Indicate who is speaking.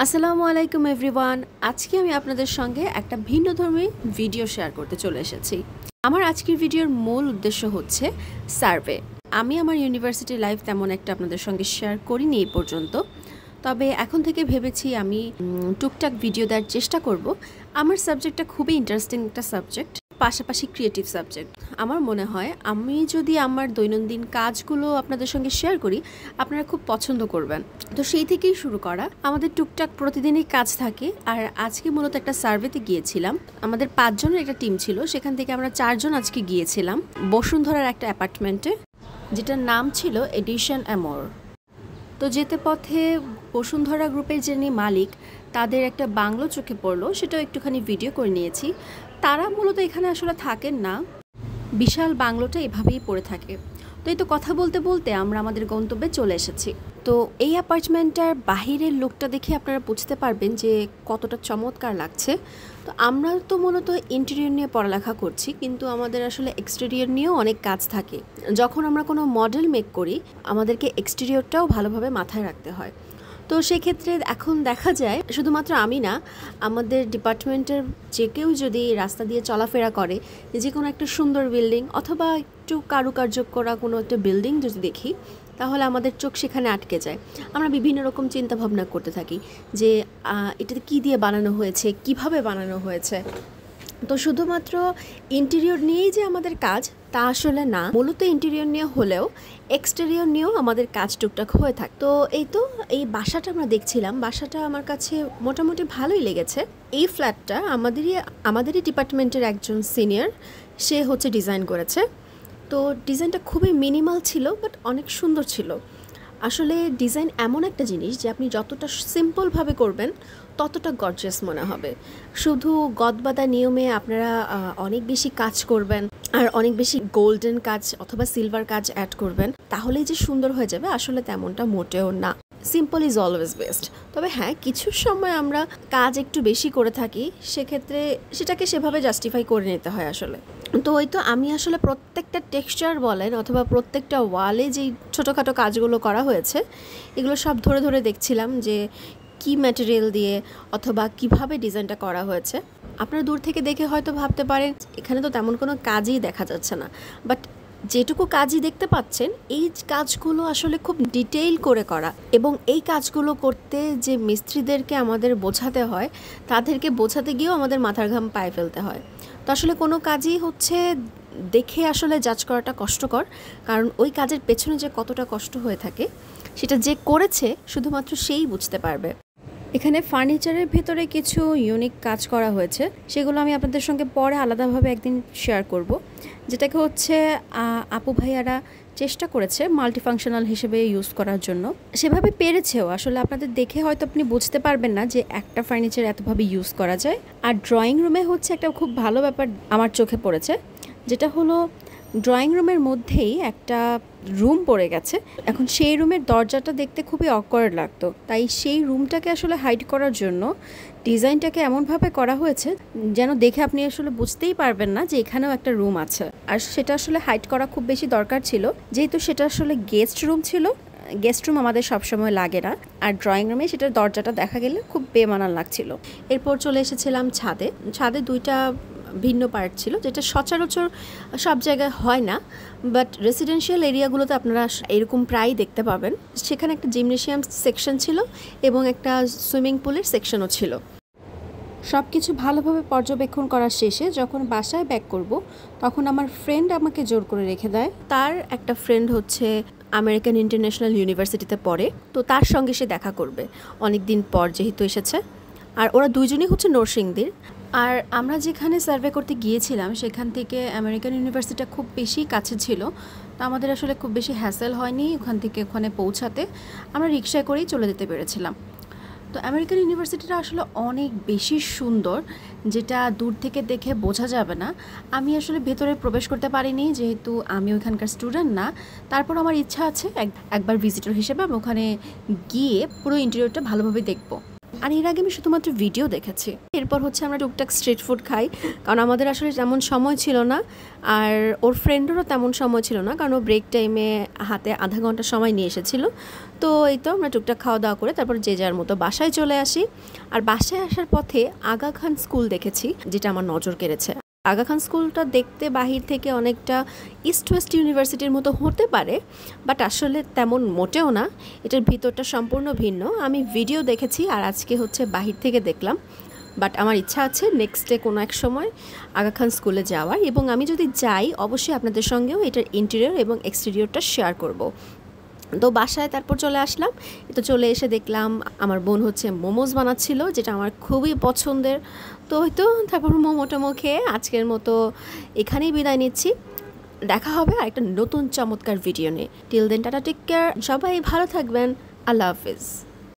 Speaker 1: আসসালামু আলাইকুম এভরিওয়ান। আজকে আমি আপনাদের সঙ্গে একটা ভিন্নধর্মী ভিডিও শেয়ার করতে চলে এসেছি। আমার আজকের ভিডিওর মূল উদ্দেশ্য হচ্ছে সার্ভে। আমি আমার ইউনিভার্সিটি লাইফ তেমন একটা আপনাদের সঙ্গে শেয়ার করিনি এই পর্যন্ত, তবে এখন থেকে ভেবেছি আমি টুকটাক ভিডিও দেওয়ার চেষ্টা করব। আমার সাবজেক্টটা খুবই ইন্টারেস্টিং একটা সাবজেক্ট, পাশাপাশি ক্রিয়েটিভ সাবজেক্ট। আমার মনে হয় আমি যদি আমার দৈনন্দিন কাজগুলো আপনাদের সঙ্গে শেয়ার করি, আপনারা খুব পছন্দ করবেন। তো সেই থেকেই শুরু করা। আমাদের টুকটাক প্রতিদিনই কাজ থাকে, আর আজকে মূলত একটা সার্ভেতে গিয়েছিলাম। আমাদের 5 জনের একটা টিম ছিল, সেখান থেকে আমরা 4 জন আজকে গিয়েছিলাম বসুন্ধরার একটা অ্যাপার্টমেন্টে, যেটার নাম ছিল এডিশন অ্যামোর। তো যেতে পথে বসুন্ধরা গ্রুপের যিনি মালিক, তাদের একটা বাংলো চোখে পড়লো, সেটাও একটুখানি ভিডিও করে নিয়েছি। তারা মূলত এখানে আসলে থাকেন না, বিশাল বাংলোটা এভাবেই পড়ে থাকে। তো এই তো কথা বলতে বলতে আমরা আমাদের গন্তব্যে চলে এসেছি। তো এই অ্যাপার্টমেন্টটার বাহিরের লুকটা দেখে আপনারা বুঝতে পারবেন যে কতটা চমৎকার লাগছে। তো আমরা তো মূলত ইন্টেরিয়র নিয়ে পড়ালেখা করছি, কিন্তু আমাদের আসলে এক্সটেরিয়র নিয়েও অনেক কাজ থাকে। যখন আমরা কোনো মডেল মেক করি, আমাদেরকে এক্সটেরিয়রটাও ভালোভাবে মাথায় রাখতে হয়। তো সেক্ষেত্রে এখন দেখা যায় শুধুমাত্র আমি না, আমাদের ডিপার্টমেন্টের যে কেউ যদি রাস্তা দিয়ে চলাফেরা করে, যে কোনো একটা সুন্দর বিল্ডিং অথবা একটু কারুকার্য করা কোনো একটা বিল্ডিং যদি দেখি, তাহলে আমাদের চোখ সেখানে আটকে যায়। আমরা বিভিন্ন রকম চিন্তা ভাবনা করতে থাকি যে এটাতে কী দিয়ে বানানো হয়েছে, কিভাবে বানানো হয়েছে। তো শুধুমাত্র ইন্টেরিয়র নিয়েই যে আমাদের কাজ তা আসলে না, মূলত ইন্টেরিয়র নিয়ে হলেও এক্সটেরিয়র নিয়েও আমাদের কাজ টুকটাক হয়ে থাকে। তো এই বাসাটা আমরা দেখছিলাম, বাসাটা আমার কাছে মোটামুটি ভালোই লেগেছে। এই ফ্ল্যাটটা আমাদেরই ডিপার্টমেন্টের একজন সিনিয়র, সে হচ্ছে ডিজাইন করেছে। তো ডিজাইনটা খুবই মিনিমাল ছিল, বাট অনেক সুন্দর ছিল। আসলে ডিজাইন এমন একটা জিনিস যে আপনি যতটা সিম্পলভাবে করবেন ততটা গর্জিয়াস মনে হবে। শুধু গদবাদা নিয়মে আপনারা অনেক বেশি কাজ করবেন আর অনেক বেশি গোল্ডেন কাজ অথবা সিলভার কাজ অ্যাড করবেন, তাহলেই যে সুন্দর হয়ে যাবে, আসলে তেমনটা মোটেও না। Simple is always best. তবে হ্যাঁ, কিছু সময় আমরা কাজ একটু বেশি করে থাকি, সেক্ষেত্রে সেটাকে সেভাবে জাস্টিফাই করে নিতে হয় আসলে। তো ওই তো আমি আসলে প্রত্যেকটা টেক্সচার বলেন অথবা প্রত্যেকটা ওয়ালে যেই ছোটোখাটো কাজগুলো করা হয়েছে, এগুলো সব ধরে ধরে দেখছিলাম যে কি ম্যাটেরিয়াল দিয়ে অথবা কিভাবে ডিজাইনটা করা হয়েছে। আপনারা দূর থেকে দেখে হয়তো ভাবতে পারেন এখানে তো তেমন কোনো কাজই দেখা যাচ্ছে না, বাট যেটুকু কাজই দেখতে পাচ্ছেন, এই কাজগুলো আসলে খুব ডিটেইল করে করা। এবং এই কাজগুলো করতে যে মিস্ত্রিদেরকে আমাদের বোঝাতে হয়, তাদেরকে বোঝাতে গিয়েও আমাদের মাথার ঘাম পায়ে ফেলতে হয়। তো আসলে কোনো কাজই হচ্ছে দেখে আসলে জাজ করাটা কষ্টকর, কারণ ওই কাজের পেছনে যে কতটা কষ্ট হয়ে থাকে, সেটা যে করেছে শুধুমাত্র সেই বুঝতে পারবে। এখানে ফার্নিচারের ভেতরে কিছু ইউনিক কাজ করা হয়েছে, সেগুলো আমি আপনাদের সঙ্গে পরে আলাদাভাবে একদিন শেয়ার করব। যেটাকে হচ্ছে আপু ভাইয়ারা চেষ্টা করেছে মাল্টিফাংশনাল হিসেবে ইউজ করার জন্য, সেভাবে পেরেছেও। আসলে আপনাদের দেখে হয়তো আপনি বুঝতে পারবেন না যে একটা ফার্নিচার এতভাবে ইউজ করা যায়। আর ড্রয়িং রুমে হচ্ছে একটা খুব ভালো ব্যাপার আমার চোখে পড়েছে, যেটা হলো ড্রয়িং রুমের মধ্যেই একটা রুম পড়ে গেছে। এখন সেই রুমের দরজাটা দেখতে খুবই অকওয়ার্ড লাগতো, তাই সেই রুমটাকে আসলে হাইড করার জন্য ডিজাইনটাকে এমনভাবে করা হয়েছে যেন দেখে আপনি আসলে বুঝতেই পারবেন না যে এখানেও একটা রুম আছে। আর সেটা আসলে হাইড করা খুব বেশি দরকার ছিল, যেহেতু সেটা আসলে গেস্ট রুম ছিল। গেস্ট রুম আমাদের সবসময় লাগে না, আর ড্রয়িং রুমে সেটার দরজাটা দেখা গেলে খুব বেমানান লাগছিল। এরপর চলে এসেছিলাম ছাদে। ছাদে 2টা ভিন্ন পার্ট ছিল, যেটা সচরাচর সব জায়গায় হয় না, বাট রেসিডেন্সিয়াল এরিয়াগুলোতে আপনারা এরকম প্রায়ই দেখতে পাবেন। সেখানে একটা জিমনেশিয়াম সেকশন ছিল এবং একটা সুইমিং পুলের সেকশনও ছিল। সব কিছু ভালোভাবে পর্যবেক্ষণ করার শেষে যখন বাসায় ব্যাক করব, তখন আমার ফ্রেন্ড আমাকে জোর করে রেখে দেয়। তার একটা ফ্রেন্ড হচ্ছে আমেরিকান ইন্টারন্যাশনাল ইউনিভার্সিটিতে পড়ে, তো তার সঙ্গে সে দেখা করবে অনেক দিন পর যেহেতু এসেছে। আর ওরা দুইজনই হচ্ছে নরসিংদীর। আর আমরা যেখানে সার্ভে করতে গিয়েছিলাম, সেখান থেকে আমেরিকান ইউনিভার্সিটিটা খুব বেশি কাছে ছিল, তো আমাদের আসলে খুব বেশি হ্যাসেল হয়নি ওখান থেকে ওখানে পৌঁছাতে। আমরা রিক্সায় করেই চলে যেতে পেরেছিলাম। তো আমেরিকান ইউনিভার্সিটিটা আসলে অনেক বেশি সুন্দর, যেটা দূর থেকে দেখে বোঝা যাবে না। আমি আসলে ভেতরে প্রবেশ করতে পারিনি, যেহেতু আমি ওইখানকার স্টুডেন্ট না। তারপর আমার ইচ্ছা আছে একবার ভিজিটর হিসেবে আমি ওখানে গিয়ে পুরো ইন্টেরিয়রটা ভালোভাবে দেখব। আর এর আগে আমি শুধুমাত্র ভিডিও দেখেছি। এরপর হচ্ছে আমরা টুকটাক স্ট্রিট ফুড খাই, কারণ আমাদের আসলে তেমন সময় ছিল না, আর ওর ফ্রেন্ডেরও তেমন সময় ছিল না, কারণ ও ব্রেক টাইমে হাতে আধা ঘন্টা সময় নিয়ে এসেছিলো। তো এই তো আমরা টুকটাক খাওয়া দাওয়া করে তারপর যে যার মতো বাসায় চলে আসি। আর বাসায় আসার পথে আগা খান স্কুল দেখেছি, যেটা আমার নজর কেড়েছে। আগা খান স্কুলটা দেখতে বাহির থেকে অনেকটা ইস্ট ওয়েস্ট ইউনিভার্সিটির মতো হতে পারে, বাট আসলে তেমন মোটেও না। এটার ভিতরটা সম্পূর্ণ ভিন্ন। আমি ভিডিও দেখেছি আর আজকে হচ্ছে বাহির থেকে দেখলাম, বাট আমার ইচ্ছা আছে নেক্সট ডে কোনো এক সময় আগা খান স্কুলে যাওয়ার, এবং আমি যদি যাই অবশ্যই আপনাদের সঙ্গেও এটার ইন্টেরিয়র এবং এক্সটেরিয়রটা শেয়ার করব। তো বাসায় তারপর চলে আসলাম। তো চলে এসে দেখলাম আমার বোন হচ্ছে মোমোজ বানাচ্ছিল, যেটা আমার খুবই পছন্দের। তো হয়তো তারপর মোমোটোমো খেয়ে আজকের মতো এখানেই বিদায় নিচ্ছি। দেখা হবে আর একটা নতুন চমৎকার ভিডিও নিয়ে। Till then tata, take care, সবাই ভালো থাকবেন। আল্লাহ হাফিজ।